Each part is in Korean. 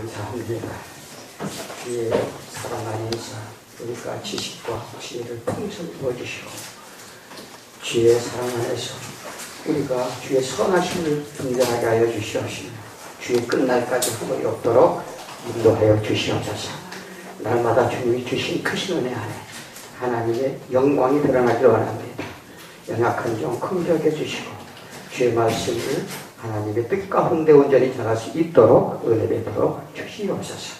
감사합니다. 주의 사랑 안에서 우리가 지식과 지혜를 풍성히 부어주시고 주의 사랑 안에서 우리가 주의 선하심을 분별하게 하여 주시옵시며 주의 끝날까지 후회이 없도록 인도하여 주시옵소서. 날마다 주님이 주신 크신 은혜 안에 하나님의 영광이 드러나길 원합니다. 연약한 종 긍휼하게 주시고 주의 말씀을 하나님의 뜻과 가운데 온전히 전할 수 있도록 은혜 베풀어 주시옵소서.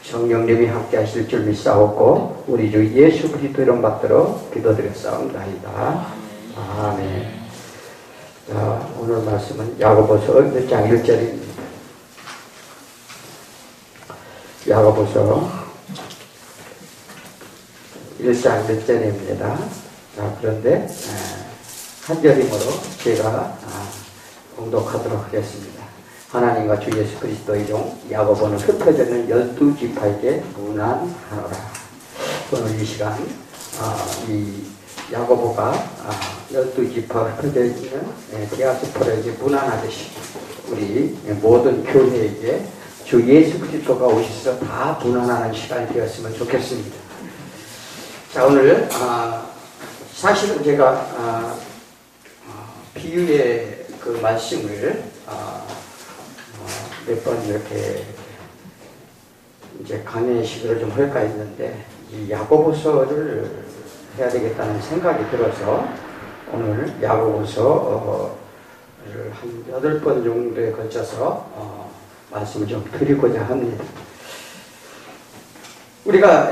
성령님이 함께 하실 줄 믿사옵고 우리 주 예수 그리스도 이름 받들어 기도드렸사옵나이다. 아멘. 자, 오늘 말씀은 야고보서 1장 1절입니다. 야고보서 1장 1절입니다. 자, 그런데 한 절이므로 제가 공독하도록 하겠습니다. 하나님과 주 예수 그리스도의 종 야고보는 흩어져 있는 12지파에게 문안하노라. 오늘 이 시간 이 야고보가 12지파 흩어져 있는 디아스포라에게 문안하듯이 우리 모든 교회에게 주 예수 그리스도가 오셔서 다 문안하는 시간이 되었으면 좋겠습니다. 자, 오늘 사실은 제가 비유의 그 말씀을 몇 번 이렇게 이제 강의식으로 좀 할까 했는데 이 야고보서를 해야 되겠다는 생각이 들어서 오늘 야고보서를 한 8번 정도에 걸쳐서 말씀을 좀 드리고자 합니다. 우리가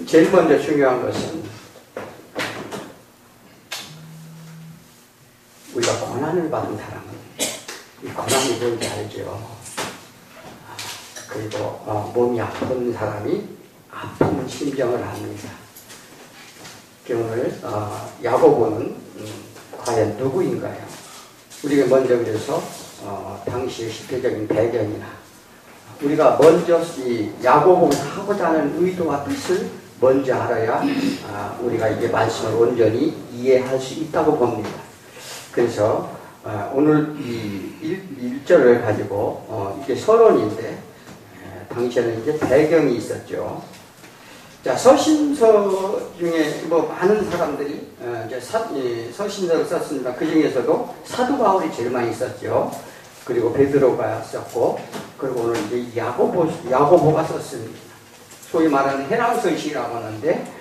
제일 먼저 중요한 것은 우리가 고난을 받은 사람은 이 고난이 뭔지 알죠. 그리고 몸이 아픈 사람이 아픈 심정을 압니다. 오늘 야고보는 과연 누구인가요? 우리가 먼저 그래서 당시의 시대적인 배경이나 우리가 먼저 이 야고보가 하고자 하는 의도와 뜻을 먼저 알아야 우리가 이게 말씀을 온전히 이해할 수 있다고 봅니다. 그래서 오늘 이 1절을 가지고 이게 서론인데 당시에는 이제 배경이 있었죠. 자, 서신서 중에 뭐 많은 사람들이 이제 서신서를 썼습니다. 그 중에서도 사도 바울이 제일 많이 썼죠. 그리고 베드로가 썼고, 그리고 오늘 이제 야고보가 썼습니다. 소위 말하는 해랑서시라고 하는데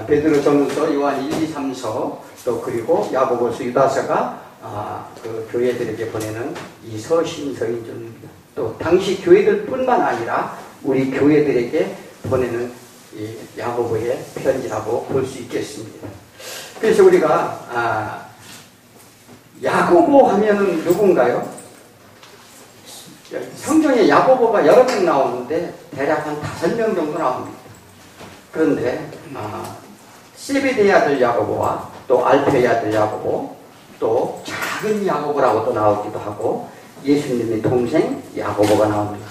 베드로 전후서, 요한 1, 2, 3서, 또 그리고 야고보서, 유다서가 그 교회들에게 보내는 이 서신서인 줄입니다. 또 당시 교회들뿐만 아니라 우리 교회들에게 보내는 이 야고보의 편지라고 볼 수 있겠습니다. 그래서 우리가 야고보 하면은 누군가요? 성경에 야고보가 여러 명 나오는데 대략 한 5명 정도 나옵니다. 그런데 세베대의 아들 야고보와 또 알페의 아들 야고보, 또 작은 야고보라고도 나오기도 하고 예수님의 동생 야고보가 나옵니다.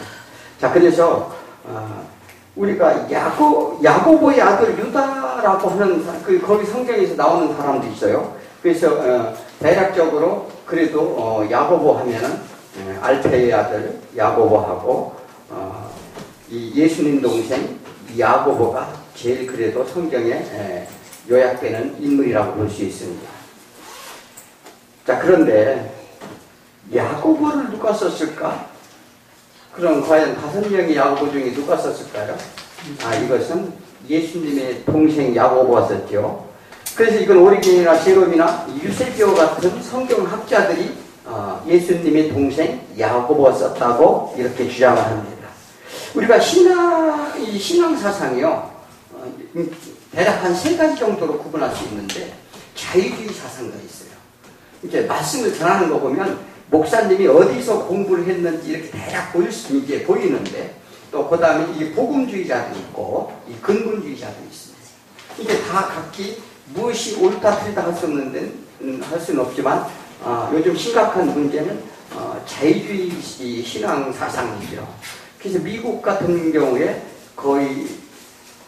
자, 그래서 우리가 야고보의 아들 유다라고 하는 거기 성경에서 나오는 사람도 있어요. 그래서 대략적으로 그래도 야고보 하면은 알페의 아들 야고보하고 이 예수님 동생 야고보가 제일 그래도 성경에 요약되는 인물이라고 볼 수 있습니다. 자, 그런데 야고보를 누가 썼을까? 그럼 과연 5명의 야고보 중에 누가 썼을까요? 이것은 예수님의 동생 야고보가 썼죠. 그래서 이건 오리겐이나 제롬이나 유세비오 같은 성경학자들이 예수님의 동생 야고보가 썼다고 이렇게 주장을 합니다. 우리가 신앙사상이요, 대략 한 3가지 정도로 구분할 수 있는데, 자유주의 사상도 있어요. 이제 말씀을 전하는 거 보면 목사님이 어디서 공부를 했는지 이렇게 대략 이게 보이는데, 또 그 다음에 이 복음주의자도 있고 이 근본주의자도 있습니다. 이게 다 각기 무엇이 옳다 틀리다 할 수 없는데 할 수는 없지만 요즘 심각한 문제는 자유주의 신앙 사상이죠. 그래서 미국 같은 경우에 거의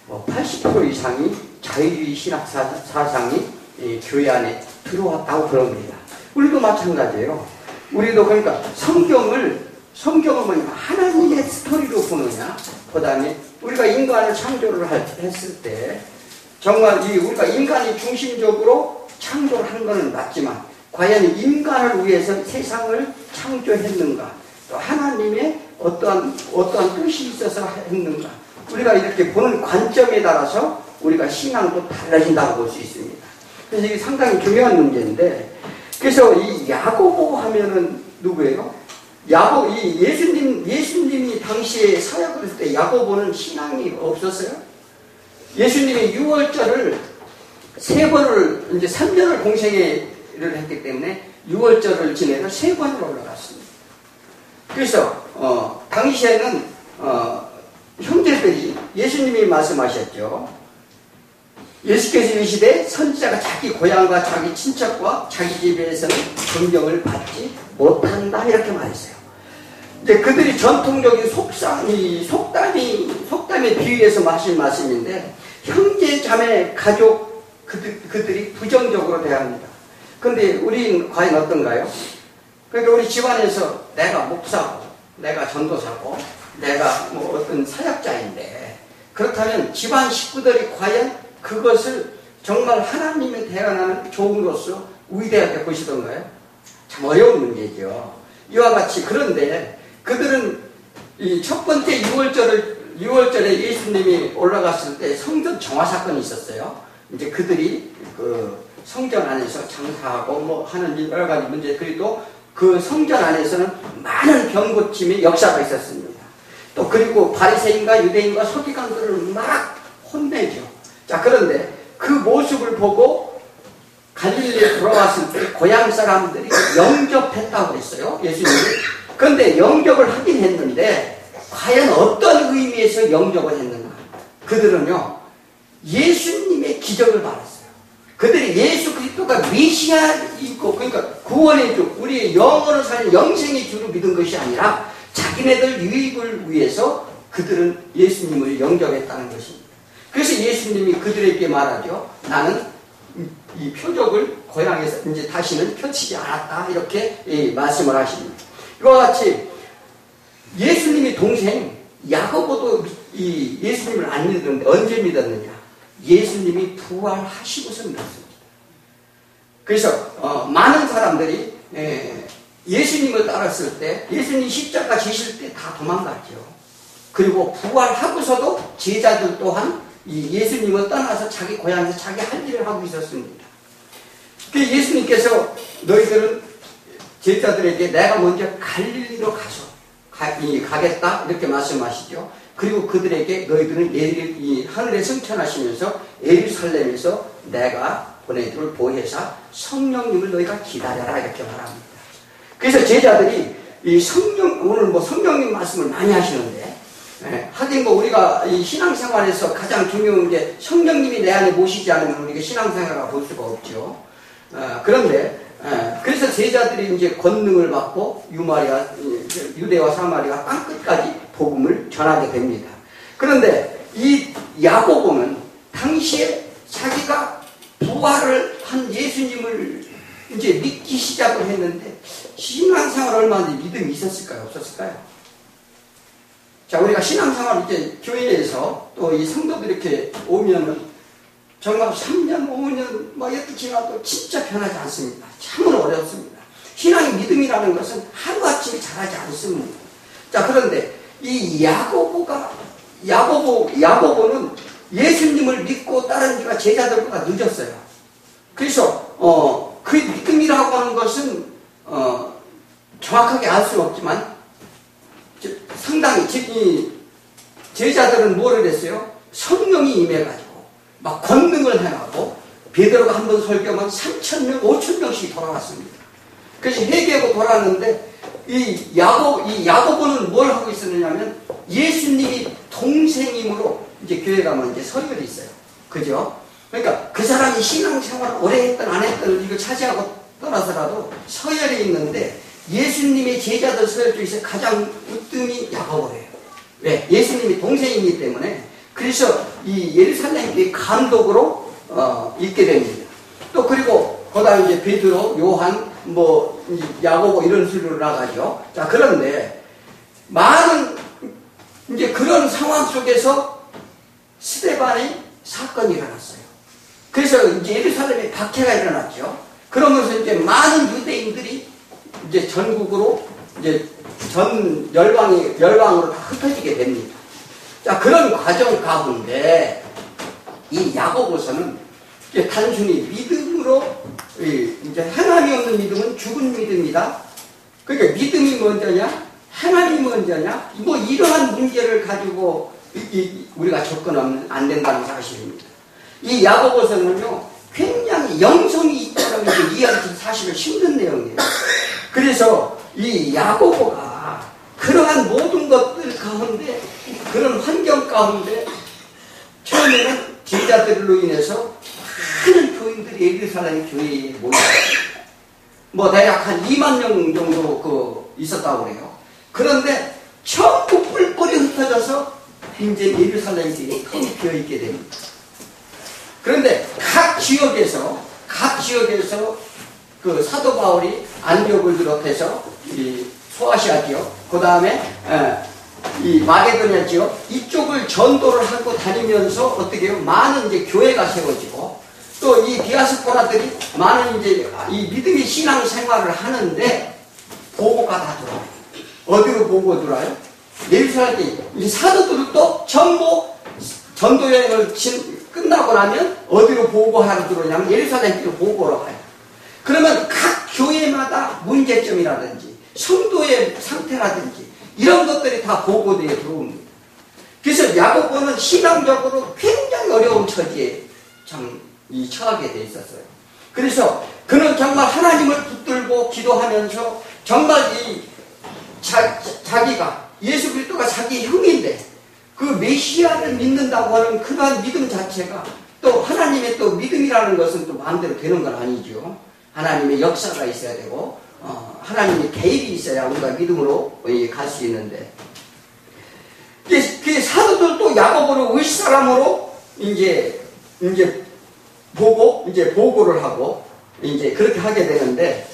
80% 이상이 자유주의 신학 사상이 교회 안에 들어왔다고 그럽니다. 우리도 마찬가지예요. 우리도 그러니까 성경을 뭐냐 하나님의 그 다음에 우리가 인간을 창조를 했을 때 정말 우리가 인간이 중심적으로 창조를 한 것은 맞지만 과연 인간을 위해서 세상을 창조했는가? 또 하나님의 어떠한 뜻이 있어서 했는가? 우리가 이렇게 보는 관점에 따라서 우리가 신앙도 달라진다고 볼 수 있습니다. 그래서 이게 상당히 중요한 문제인데, 그래서 이 야고보 하면은 누구예요? 예수님이 당시에 사역을 했을 때 야고보는 신앙이 없었어요. 예수님이 6월절을 3번을, 이제 3년을 공생애를 했기 때문에 6월절을 지내서 3번을 올라갔습니다. 그래서, 당시에는, 형제들이 예수님이 말씀하셨죠. 예수께서 이르시되 선지자가 자기 고향과 자기 친척과 자기 집에서는 존경을 받지 못한다 이렇게 말했어요. 이제 그들이 전통적인 속담에 비유해서 마신 말씀인데 형제 자매 가족 그들이 부정적으로 대합니다. 근데 우리는 과연 어떤가요? 그러니까 우리 집안에서 내가 목사고 내가 전도사고 내가 뭐 어떤 사역자인데 그렇다면 집안 식구들이 과연 그것을 정말 하나님의 대안하는 종으로서 위대하게 보시던가요? 참 어려운 문제죠. 이와 같이 그런데 그들은 이 첫 번째 6월절에 예수님이 올라갔을 때 성전 정화 사건이 있었어요. 이제 그들이 그 성전 안에서 장사하고 뭐 하는 여러 가지 문제, 그리고 그 성전 안에서는 많은 병 고침의 역사가 있었습니다. 또 그리고 바리새인과 유대인과 서기관들을 막 혼내죠. 자, 그런데 그 모습을 보고 갈릴리에 돌아왔을 때 고향 사람들이 영접했다고 했어요, 예수님을. 그런데 영접을 하긴 했는데 과연 어떤 의미에서 영접을 했는가? 그들은요, 예수님의 기적을 받았어요. 그들이 예수 그리스도가 메시아이고, 그러니까 구원의 주, 우리의 영원을 사는 영생의 주로 믿은 것이 아니라 자기네들 유익을 위해서 그들은 예수님을 영접했다는 것입니다. 그래서 예수님이 그들에게 말하죠. 나는 이 표적을 고향에서 이제 다시는 펼치지 않았다. 이렇게 말씀을 하십니다. 이와 같이 예수님이 동생 야고보도 이 예수님을 안 믿었는데 언제 믿었느냐? 예수님이 부활하시고서 믿었습니다. 그래서 많은 사람들이 예수님을 따랐을 때 예수님 십자가 지실 때 다 도망갔죠. 그리고 부활하고서도 제자들 또한 이 예수님을 떠나서 자기 고향에서 자기 할 일을 하고 있었습니다. 그 예수님께서 너희들은 제자들에게 내가 먼저 갈릴리로 가겠다 이렇게 말씀하시죠. 그리고 그들에게 너희들은 하늘에 승천하시면서 예루살렘에서 내가 보내줄 보혜사 성령님을 너희가 기다려라 이렇게 말합니다. 그래서 제자들이 오늘 뭐 성령님 말씀을 많이 하시는데 하긴 뭐 우리가 이 신앙생활에서 가장 중요한 게 성령님이 내 안에 모시지 않으면 우리가 신앙생활을 볼 수가 없죠. 그런데 그래서 제자들이 이제 권능을 받고 유대와 사마리아 땅끝까지 복음을 전하게 됩니다. 그런데 이 야고보는 당시에 자기가 부활을 한 예수님을 이제 믿기 시작을 했는데 신앙생활 얼마나 믿음이 있었을까요? 없었을까요? 자, 우리가 신앙생활 이제 교회에서 또 이 성도들 이렇게 오면은 정말 3년, 5년 막 이렇게 지나도 진짜 변하지 않습니다. 참으로 어렵습니다. 신앙의 믿음이라는 것은 하루아침에 자라지 않습니다. 자, 그런데 이 야고보는 예수님을 믿고 따른 지가 제자들보다 늦었어요. 그래서 그 믿음이라고 하는 것은 정확하게 알 수는 없지만 상당히 제자들은 뭐를 했어요? 성령이 임해가지고 막 권능을 행하고 베드로가 한 번 설교하면 3,000명, 5,000명씩 돌아왔습니다. 그래서 회개하고 돌아왔는데 이 야고보는 뭘 하고 있었느냐면 예수님이 동생이므로 이제 교회 가면 이제 서열이 있어요. 그죠? 그러니까 그 사람이 신앙생활을 오래 했든 안 했든 이걸 차지하고 떠나서라도 서열이 있는데 예수님의 제자들 서열 중에서 가장 으뜸이 야고보예요. 왜? 예수님이 동생이기 때문에. 그래서 이 예루살렘 교회 감독으로 있게 됩니다. 또 그리고 거기다 이제 베드로, 요한, 뭐 야고보 이런 식으로 나가죠. 자, 그런데 많은 이제 그런 상황 상황 속에서 스데반의 사건이 일어났어요. 그래서 이제 예루살렘에 박해가 일어났죠. 그러면서 이제 많은 유대인들이 이제 전국으로 이제 전 열방으로 다 흩어지게 됩니다. 자, 그런 과정 가운데 이 야고보서는 이제 단순히 믿음으로 이제 행함이 없는 믿음은 죽은 믿음이다. 그러니까 믿음이 먼저냐, 행함이 먼저냐, 뭐 이러한 문제를 가지고 우리가 접근하면 안 된다는 사실입니다. 이 야고보서는요, 굉장히 영성이 있다는 걸 이해하기 사실은 힘든 내용이에요. 그래서 이 야고보가 그러한 모든 것들 가운데, 그런 환경 가운데, 처음에는 제자들로 인해서 많은 교인들이 예루살렘 교회에 모였어요. 뭐 대략 한 2만 명 정도 있었다고 그래요. 그런데 전부 뿔뿔이 흩어져서 이제 예루살렘 교회에 텅 비어 있게 됩니다. 그런데 각 지역에서 그 사도 바울이 안디옥을 비롯해서 이 소아시아 지역, 그 다음에 이 마게도냐 지역 이쪽을 전도를 하고 다니면서 어떻게 해요? 많은 이제 교회가 세워지고 또 이 디아스포라들이 많은 이제 이 믿음의 신앙 생활을 하는데 보고가 다 들어와요. 어디로 보고 들어와요? 예루살렘에 이 사도들도 전부 전도 여행을 끝나고 나면 어디로 보고하러 들어오냐면 예루살렘으로 보고로 가요. 그러면 각 교회마다 문제점이라든지 성도의 상태라든지 이런 것들이 다 보고되어 들어옵니다. 그래서 야고보는 신앙적으로 굉장히 어려운 처지에 처하게 돼 있었어요. 그래서 그는 정말 하나님을 붙들고 기도하면서 정말 자기가 예수 그리스도가 자기 형인데 그 메시아를 믿는다고 하는 그러한 믿음 자체가 또 하나님의 또 믿음이라는 것은 또 마음대로 되는 건 아니죠. 하나님의 역사가 있어야 되고 하나님의 개입이 있어야 우리가 믿음으로 갈 수 있는데 그 사도들도 야고보를 윗사람으로 이제 보고를 하고 이제 그렇게 하게 되는데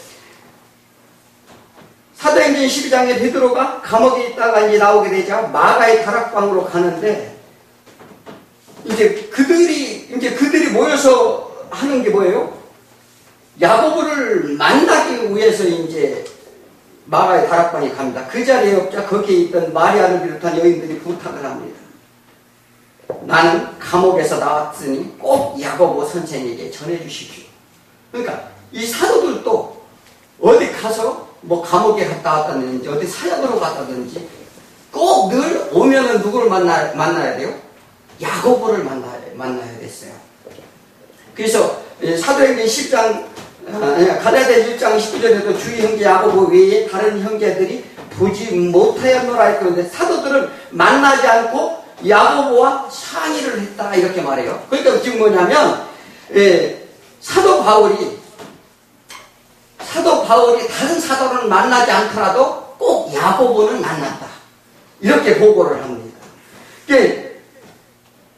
사도행전 12장에 베드로가 감옥에 있다가 이제 나오게 되자 마가의 다락방으로 가는데 이제 그들이 모여서 하는 게 뭐예요? 야고보를 만나기 위해서 이제 마가의 다락방에 갑니다. 그 자리에 없자 거기에 있던 마리아를 비롯한 여인들이 부탁을 합니다. 나는 감옥에서 나왔으니 꼭 야고보 선생에게 전해주십시오. 그러니까 이 사도들도 어디 가서 뭐 감옥에 갔다 왔다든지 어디 사역으로 갔다든지 꼭 늘 오면은 누구를 만나야 돼요? 야고보를 만나야 됐어요. 그래서 사도행전 10장 갈라디아 1장 19절에도 주의 형제 야고보 외에 다른 형제들이 보지 못하였노라 했는데 사도들은 만나지 않고 야고보와 상의를 했다 이렇게 말해요. 그러니까 지금 뭐냐면 사도 바울이 다른 사도를 만나지 않더라도 꼭 야고보는 만났다 이렇게 보고를 합니다.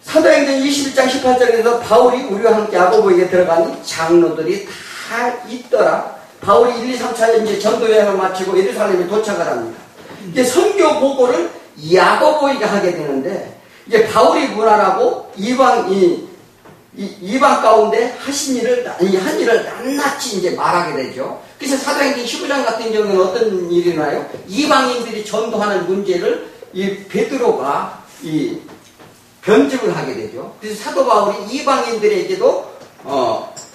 사도행전 21장 18절에서 바울이 우리와 함께 야고보에게 들어가니 장로들이 다 있더라. 바울이 1, 2, 3차에 이제 전도 여행을 마치고 예루살렘에 도착을 합니다. 이제 선교 보고를 야고보에게 하게 되는데 이제 바울이 문안하고 이방 가운데 한 일을 낱낱이 이제 말하게 되죠. 그래서 사도행전 15장 같은 경우는 어떤 일이 나요? 이방인들이 전도하는 문제를 이 베드로가 변증을 하게 되죠. 그래서 사도 바울이 이방인들에게도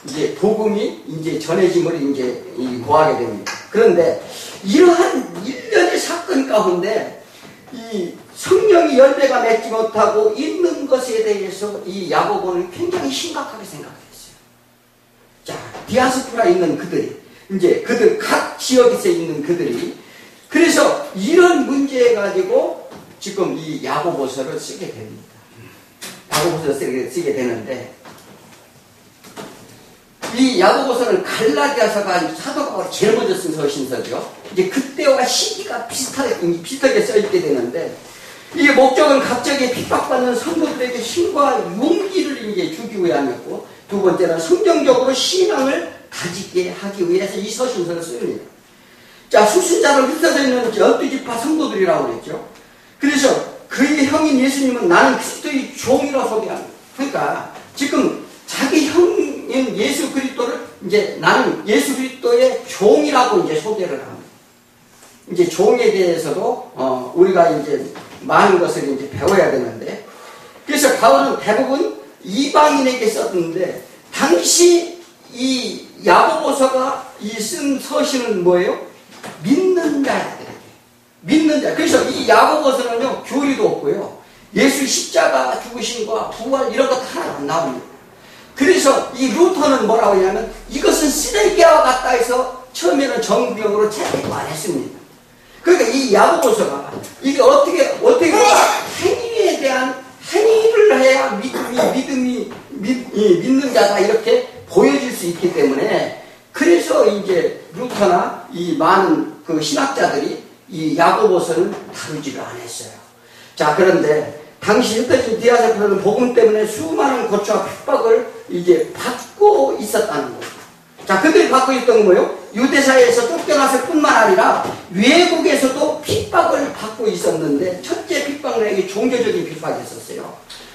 이제 복음이 이제 전해짐을 이제 고하게 됩니다. 그런데 이러한 일련의 사건 가운데 이 성령이 열매가 맺지 못하고 있는 것에 대해서 이 야고보는 굉장히 심각하게 생각했어요. 자, 디아스포라 있는 그들 각 지역에서 있는 그들이 그래서 이런 문제에 가지고 지금 이 야고보서를 쓰게 됩니다. 야고보서를 쓰게 되는데 이 야고보서는 갈라디아서가 사도 바울이 제일 먼저 쓴 서신서죠. 이제 그때와 시기가 비슷하게 써있게 되는데 이게 목적은 갑자기 핍박받는 성도들에게 힘과 용기를 이제 주기 위함이었고 두 번째는 성경적으로 신앙을 가지게 하기 위해서 이 서신서를 씁니다. 자, 수신자를 흩어져 있는 12지파 성도들이라고 그랬죠. 그래서 그의 형인 예수님은 나는 그리스도의 종이라고 소개합니다. 그러니까 지금 자기 형인 예수 그리스도를 이제 나는 예수 그리스도의 종이라고 이제 소개를 합니다. 이제 종에 대해서도 우리가 이제 많은 것을 이제 배워야 되는데, 그래서 바울은 대부분 이방인에게 썼는데, 당시 이 야고보서가 이 쓴 서신은 뭐예요? 믿는 자들에게. 믿는 자. 그래서 이 야고보서는요, 교리도 없고요, 예수 십자가 죽으심과 부활 이런 것 하나 안 나옵니다. 그래서 이 루터는 뭐라고 하냐면, 이것은 쓰레기와 같다 해서 처음에는 정병으로 채택도 안 했습니다. 그러니까 이 야고보서가 이게 어떻게 행위에 대한 행위를 해야 믿음이 믿는 자다 이렇게 보여질 수 있기 때문에, 그래서 이제 루터나 이 많은 그 신학자들이 이 야고보서는 다루지를 안 했어요. 자, 그런데 당시 흩어진 디아스포라는 복음 때문에 수많은 고초와 핍박을 이제 받고 있었다는 거예요. 자, 그들이 받고 있던 건 뭐예요? 유대사회에서 쫓겨났을 뿐만 아니라 외국에서도 핍박을 받고 있었는데, 첫째 핍박은 이게 종교적인 핍박이 있었어요.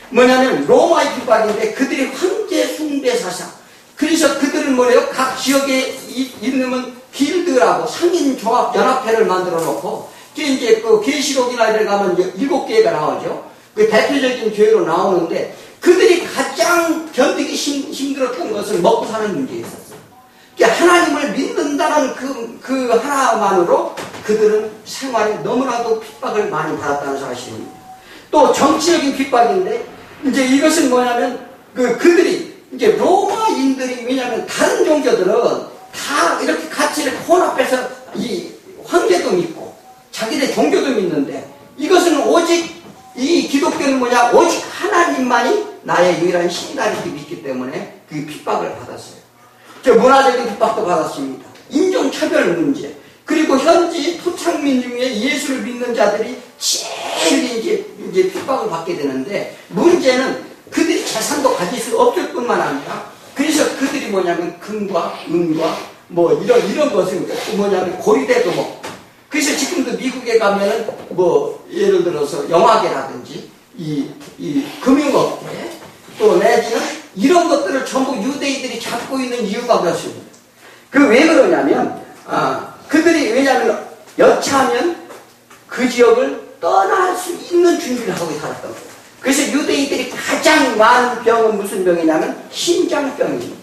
뭐냐면 로마의 핍박인데, 그들이 황제 숭배 사상. 그래서 그들은 뭐래요? 각 지역에 있는 길드라고 상인 조합 연합회를 만들어 놓고, 이제 그 계시록이나 이런 가면 7개가 나오죠. 그 대표적인 교회로 나오는데, 그들이 가장 견디기 힘들었던 것은 먹고 사는 문제에 있었어요. 하나님을 믿는다는 그 하나만으로 그들은 생활에 너무나도 핍박을 많이 받았다는 사실입니다. 또 정치적인 핍박인데, 이제 이것은 뭐냐면 그들이 이제 로마인들이, 왜냐하면 다른 종교들은 다 이렇게 가치를 혼합해서 이 황제도 믿고 자기네 종교도 믿는데, 이것은 오직 이 기독교는 뭐냐, 오직 하나님만이 나의 유일한 신이다 이렇게 믿기 때문에 그 핍박을 받았어요. 문화적인 핍박도 받았습니다. 인종차별 문제, 그리고 현지 토착민 중에 예수를 믿는 자들이 제일 이제 핍박을 받게 되는데, 문제는 그들이 재산도 가질 수 없을 뿐만 아니라, 그래서 그들이 뭐냐면 금과 은과 뭐 이런 것을 뭐냐면 고리대도 먹고, 그래서 지금도 미국에 가면은 뭐 예를 들어서 영화계라든지 이 금융업계 또 내지는 이런 것들을 전부 유대인들이 잡고 있는 이유가 그렇습니다. 그 왜 그러냐면, 그들이 왜냐하면 여차하면 그 지역을 떠날 수 있는 준비를 하고 살았던 거예요. 그래서 유대인들이 가장 많은 병은 무슨 병이냐면 심장병입니다.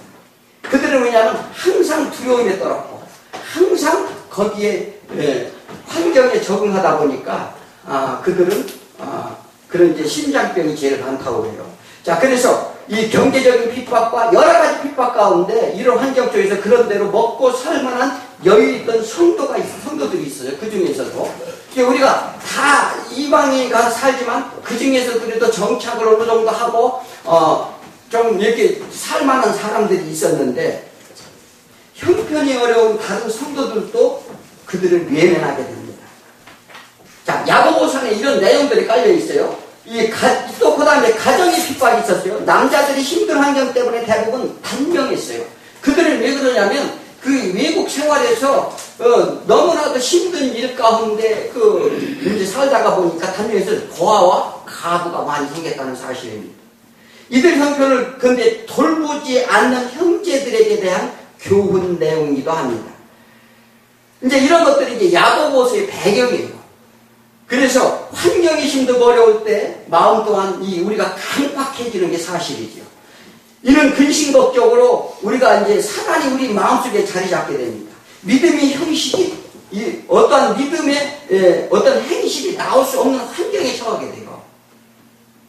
그들은 왜냐하면 항상 두려움에 떨었고 항상 거기에 환경에 적응하다 보니까 그들은 그런 이제 심장병이 제일 많다고 해요. 자, 그래서 이 경제적인 핍박과 여러 가지 핍박 가운데 이런 환경 속에서 그런 대로 먹고 살만한 여유 있던 성도들이 있어요. 그 중에서도 우리가 다 이방에 가서 살지만 그 중에서 그래도 정착을 어느 정도 하고 좀 이렇게 살만한 사람들이 있었는데, 형편이 어려운 다른 성도들도 그들을 외면하게 됩니다. 자, 야고보서에 이런 내용들이 깔려 있어요. 또 그 다음에 가정의 핍박이 있었어요. 남자들이 힘든 환경 때문에 대부분 단명했어요. 그들은 왜 그러냐면 그 외국 생활에서 너무나도 힘든 일 가운데 이제 살다가 보니까 단명해서 고아와 가부가 많이 생겼다는 사실입니다. 이들 형편을 근데 돌보지 않는 형제들에게 대한 교훈 내용이기도 합니다. 이제 이런 것들이 이제 야고보서의 배경이에요. 그래서 환경이 힘들고 어려울 때 마음 또한 우리가 강팍해지는 게 사실이죠. 이는 근심걱정으로 우리가 이제 사단이 우리 마음속에 자리 잡게 됩니다. 믿음의 형식이 어떠한 믿음의 어떤 행실이 나올 수 없는 환경에 처하게 돼요.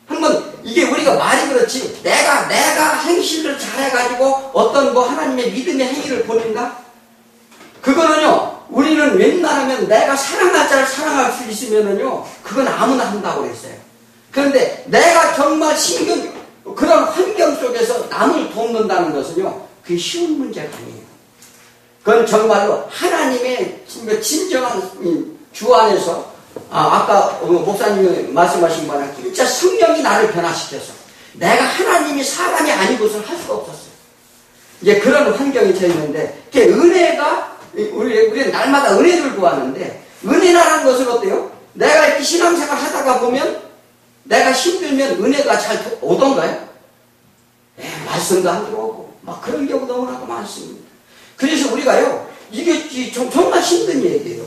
한번 이게 우리가 말이 그렇지, 내가 행실을 잘해가지고 어떤 하나님의 믿음의 행위를 보낸다? 그거는요, 우리는 웬만하면 내가 사랑할 자를 사랑할 수 있으면은요, 그건 아무나 한다고 그랬어요. 그런데 내가 정말 그런 환경 속에서 남을 돕는다는 것은요, 그게 쉬운 문제가 아니에요. 그건 정말로 하나님의 진정한 주 안에서, 아까 목사님이 말씀하신 바는 진짜 성령이 나를 변화시켜서 내가 하나님이 사람이 아니고서는 할 수가 없었어요. 이제 그런 환경이 져 있는데, 은혜가 우리는 날마다 은혜를 구하는데, 은혜라는 것은 어때요? 내가 이렇게 신앙생활 하다가 보면 내가 힘들면 은혜가 잘 오던가요? 네, 말씀도 안 들어오고 막 그런 경우 너무나도 많습니다. 그래서 우리가요, 이게 정말 힘든 얘기예요.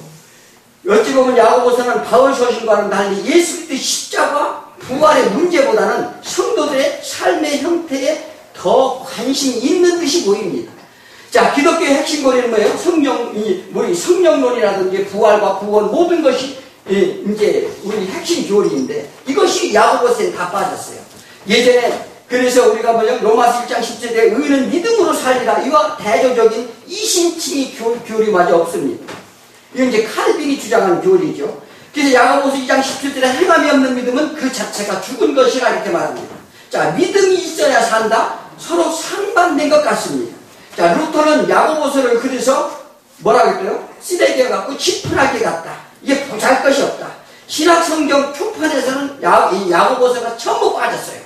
어찌 보면 야고보서는 바울 서신과는 달리 예수 그리스도의 십자가 부활의 문제보다는 성도들의 삶의 형태에 더 관심이 있는 듯이 보입니다. 자, 기독교의 핵심 고리는 뭐예요? 성령론이라든지 부활과 구원 모든 것이 이제 우리 핵심 교리인데 이것이 야고보서에 다 빠졌어요. 예전에 그래서 우리가 로마서 1장 10절에 의인은 믿음으로 살리라 이와 대조적인 이신칭의 교리마저 없습니다. 이건 이제 칼빈이 주장하는 교리죠. 그래서 야고보서 2장 17절에 행함이 없는 믿음은 그 자체가 죽은 것이라 이렇게 말합니다. 자, 믿음이 있어야 산다? 서로 상반된 것 같습니다. 자, 루터는 야고보서를 그래서 뭐라고 했대요? 쓰레기와 같고 지푸라기 같다. 이게 보잘 것이 없다. 신학성경 표판에서는 이 야고보서가 전부 빠졌어요.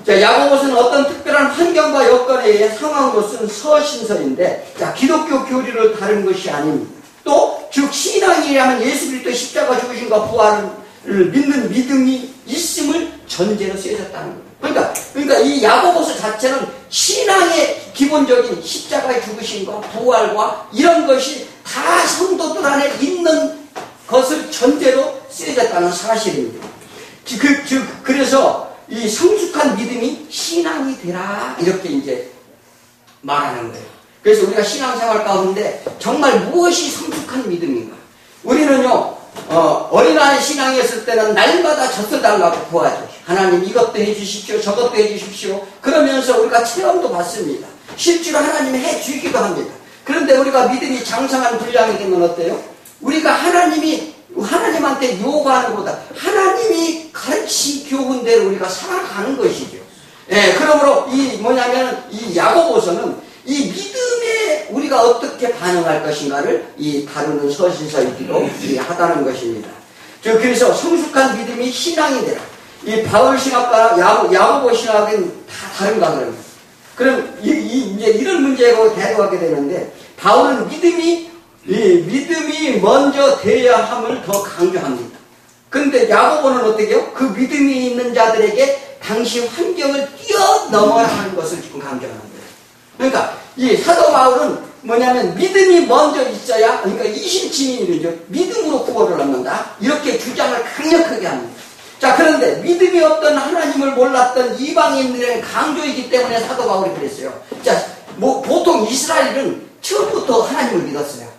자, 야고보서는 어떤 특별한 환경과 여건에 의해 상황으로 쓴 서신서인데, 자, 기독교 교리를 다룬 것이 아닙니다. 또, 즉, 신앙이라면 예수 그리스도의 십자가 죽으심과 부활을 믿는 믿음이 있음을 전제로 쓰여졌다는 거예요. 그러니까 이 야고보서 자체는 신앙의 기본적인 십자가의 죽으심과 부활과 이런 것이 다 성도들 안에 있는 것을 전제로 쓰여졌다는 사실입니다. 그래서 이 성숙한 믿음이 신앙이 되라 이렇게 이제 말하는 거예요. 그래서 우리가 신앙생활 가운데 정말 무엇이 성숙한 믿음인가? 우리는요 어린아이 신앙이었을 때는 날마다 젖을 달라고 구하죠. 하나님 이것도 해주십시오, 저것도 해주십시오. 그러면서 우리가 체험도 받습니다. 실제로 하나님이 해주기도 합니다. 그런데 우리가 믿음이 장성한 분량이 되면 어때요? 우리가 하나님한테 요구하는 것보다 하나님이 가르치 교훈대로 우리가 살아가는 것이죠. 예, 그러므로 이 야고보서는 이 믿음에 우리가 어떻게 반응할 것인가를 다루는 서신서이기도 하다는 것입니다. 그래서 성숙한 믿음이 신앙이 되라. 이 바울 신학과 야고보 신학은 다 다른가 그럽니다. 그럼 이제 이런 문제로 대두하게 되는데 바울은 믿음이 먼저 되어야 함을 더 강조합니다. 그런데 야고보는 어떻게 해요? 그 믿음이 있는 자들에게 당시 환경을 뛰어넘어야 하는 것을 지금 강조하는 거예요. 그러니까 이 사도 바울은 뭐냐면 믿음이 먼저 있어야, 그러니까 이신칭의죠. 믿음으로 구원을 얻는다. 이렇게 주장을 강력하게 합니다. 자, 그런데 믿음이 없던 하나님을 몰랐던 이방인들의 강조이기 때문에 사도 바울이 그랬어요. 자, 보통 이스라엘은 처음부터 하나님을 믿었어요.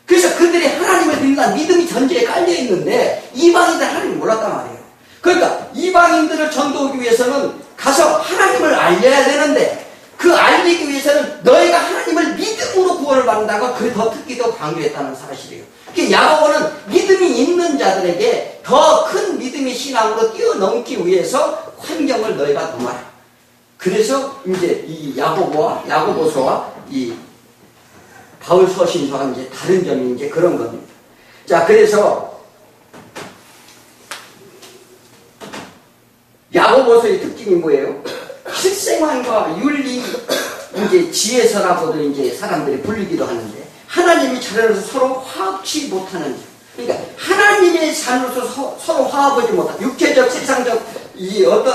그래서 그들이 하나님을 믿는 믿음이 전제에 깔려 있는데 이방인들 하나님을 몰랐단 말이에요. 그러니까 이방인들을 전도하기 위해서는 가서 하나님을 알려야 되는데 그 알리기 위해서는 너희가 하나님을 믿음으로 구원을 받는다고 그 더 특히 더 강조했다는 사실이에요. 야고보는 믿음이 있는 자들에게 더 큰 믿음의 신앙으로 뛰어넘기 위해서 환경을 너희가 넘어라. 그래서 이제 이 야고보서와 이 바울 서신서가 이제 다른 점이 이제 그런 겁니다. 자, 그래서 야고보서의 특징이 뭐예요? 실생활과 윤리, 이제 지혜서라고도 이제 사람들이 불리기도 하는데, 하나님이 자녀로서 서로 화합치 못하는 점. 그러니까, 하나님의 자녀로서 서로 화합하지 못하는, 육체적, 세상적, 육의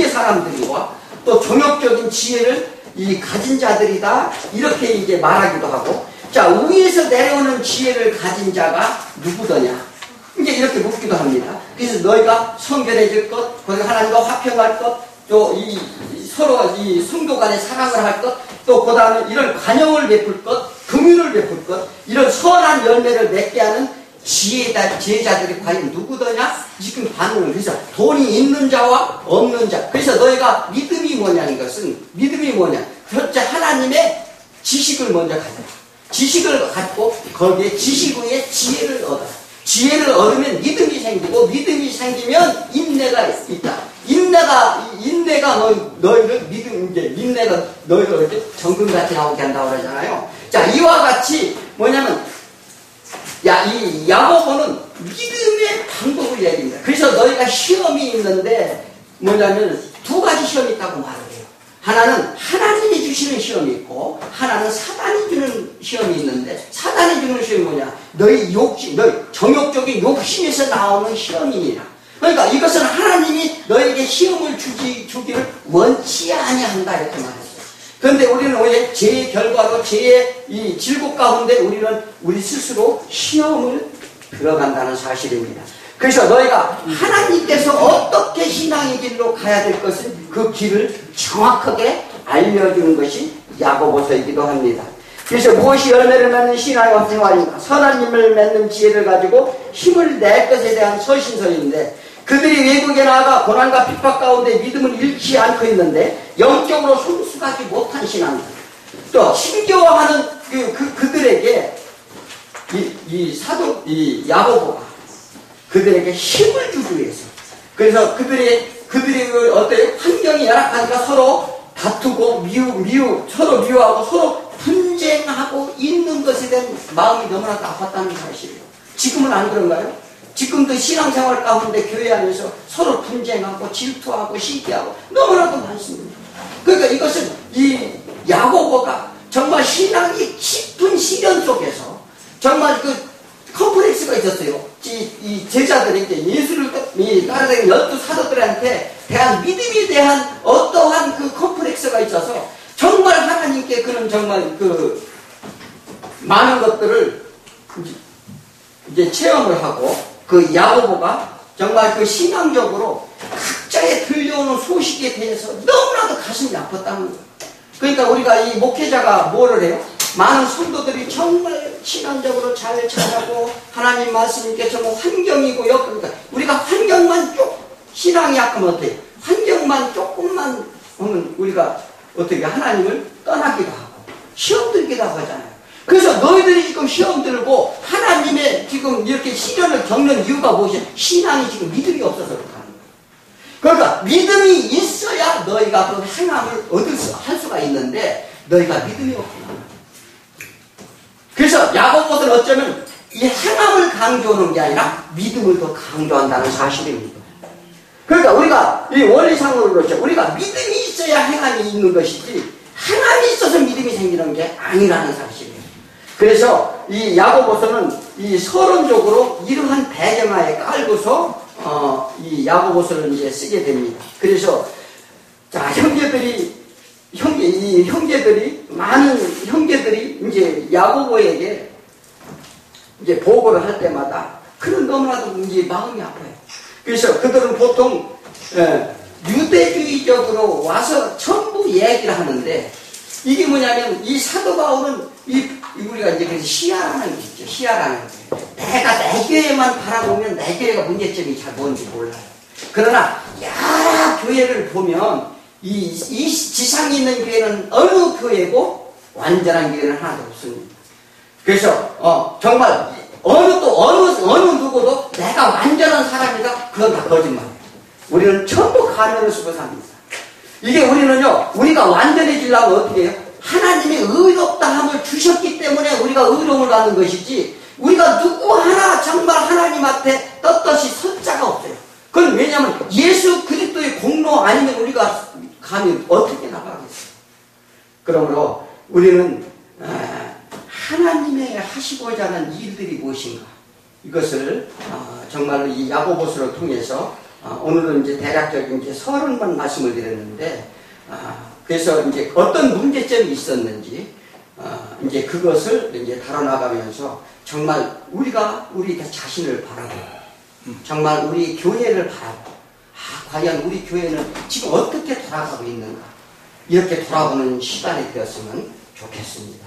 사람들과 또 종역적인 지혜를 가진 자들이다. 이렇게 이제 말하기도 하고, 자, 위에서 내려오는 지혜를 가진 자가 누구더냐? 이제 이렇게 묻기도 합니다. 그래서 너희가 성결해질 것, 거기 하나님과 화평할 것, 또 서로 성도 간의 사랑을 할 것, 또 그 다음에 이런 관용을 베풀 것, 긍휼을 베풀 것, 이런 선한 열매를 맺게 하는 지혜자들이 과연 누구더냐? 지금 반응을. 그래서 돈이 있는 자와 없는 자. 그래서 너희가 믿음이 뭐냐는 것은, 믿음이 뭐냐? 첫째 하나님의 지식을 먼저 가져라. 지식을 갖고 거기에 지식 위에 지혜를 얻어라. 지혜를 얻으면 믿음이 생기고, 믿음이 생기면 인내가 있다. 인내가 너희를 인내가 너희를 이렇게 정금같이 나오게 한다고 그러잖아요. 자, 이와 같이 뭐냐면, 이 야고보는 믿음의 방법을 얘기합니다. 그래서 너희가 시험이 있는데, 뭐냐면, 두 가지 시험이 있다고 말을 해요. 하나는 하나님이 주시는 시험이 있고, 하나는 사단이 주는 시험이 있는데, 사단이 주는 시험이 뭐냐? 너희 정욕적인 욕심에서 나오는 시험이니라. 그러니까 이것은 하나님이 너에게 시험을 주기를 원치 아니한다 이렇게 말했어요. 그런데 우리는 왜 죄의 결과로 죄의 이 질곡 가운데 우리는 우리 스스로 시험을 들어간다는 사실입니다. 그래서 너희가 하나님께서 어떻게 신앙의 길로 가야 될 것은 그 길을 정확하게 알려주는 것이 야고보서이기도 합니다. 그래서 무엇이 열매를 맺는 신앙의 생활인가? 선한 힘을 맺는 지혜를 가지고 힘을 낼 것에 대한 서신서인데, 그들이 외국에 나아가 고난과 핍박 가운데 믿음을 잃지 않고 있는데 영적으로 성숙하지 못한 신앙들, 또 힘겨워하는 그들에게 이 야고보가 그들에게 힘을 주기 위해서, 그래서 그들이 어때요? 환경이 열악하니까 서로 다투고 서로 미워하고 서로 분쟁하고 있는 것에 대한 마음이 너무나도 아팠다는 사실이에요. 지금은 안 그런가요? 지금도 신앙생활 가운데 교회 안에서 서로 분쟁하고 질투하고 시기하고 너무나도 많습니다. 그러니까 이것은 이 야고보가 정말 신앙이 깊은 시련 속에서 정말 그 컴플렉스가 있었어요. 이 제자들이 이제 예수를 따르는 12사도들한테 대한 믿음에 대한 어떠한 그 컴플렉스가 있어서 정말 하나님께 그는 정말 그 많은 것들을 이제 체험을 하고, 그 야고보가 정말 그 신앙적으로 각자에 들려오는 소식에 대해서 너무나도 가슴이 아팠다는 거예요. 그러니까 우리가 이 목회자가 뭐를 해요? 많은 성도들이 정말 신앙적으로 잘 자라고 하나님 말씀이니까 정말 환경이고요. 그러니까 우리가 환경만 신앙이 약하면 어때요? 환경만 조금만 하면 우리가 어떻게 하나님을 떠나기도 하고 시험 들기도 하고 하잖아요. 그래서 너희들이 지금 시험 들고 하나님의 지금 이렇게 시련을 겪는 이유가 무엇이야? 신앙이 지금 믿음이 없어서 그렇다는 거예요. 그러니까 믿음이 있어야 너희가 그 행함을 할 수가 있는데 너희가 믿음이 없구나. 그래서 야고보는 어쩌면 이 행함을 강조하는 게 아니라 믿음을 더 강조한다는 사실입니다. 그러니까 우리가 이 원리상으로 그렇죠. 우리가 믿음이 있어야 행함이 있는 것이지 행함이 있어서 믿음이 생기는 게 아니라는 사실이에요. 그래서 이 야고보서는 이 서론적으로 이러한 배경하에 깔고서 이 야고보서를 이제 쓰게 됩니다. 그래서 자 많은 형제들이 이제 야고보에게 이제 보고를 할 때마다 그는 너무나도 이제 마음이 아파요. 그래서 그들은 보통 유대주의적으로 와서 전부 얘기를 하는데, 이게 뭐냐면 이 사도 바울은 우리가 이제 그래서 시야라는 게 있죠. 시야라는 게 내가 내 교회만 바라보면 내 교회가 문제점이 잘 뭔지 몰라요. 그러나 여러 교회를 보면 이 지상에 있는 교회는 어느 교회고 완전한 교회는 하나도 없습니다. 그래서 정말 어느 누구도 내가 완전한 사람이다, 그건 다 거짓말이에요. 우리는 전부 가면을 쓰고 삽니다. 이게 우리가 완전해지려면 어떻게 해요? 하나님의 의롭다함을 주셨기 때문에 우리가 의로움을 갖는 것이지, 우리가 누구 하나 정말 하나님 앞에 떳떳이 설 자가 없어요. 그건 왜냐하면 예수 그리스도의 공로 아니면 우리가 감히 어떻게 나가겠어요? 그러므로 우리는 하나님의 하시고자 하는 일들이 무엇인가, 이것을 정말로 이 야고보서를 통해서 오늘은 이제 대략적인 이제 서론만 말씀을 드렸는데, 그래서 이제 어떤 문제점이 있었는지 이제 그것을 이제 다뤄나가면서 정말 우리가 우리 자신을 바라보고 정말 우리 교회를 바라보고 과연 우리 교회는 지금 어떻게 돌아가고 있는가, 이렇게 돌아보는 시간이 되었으면 좋겠습니다.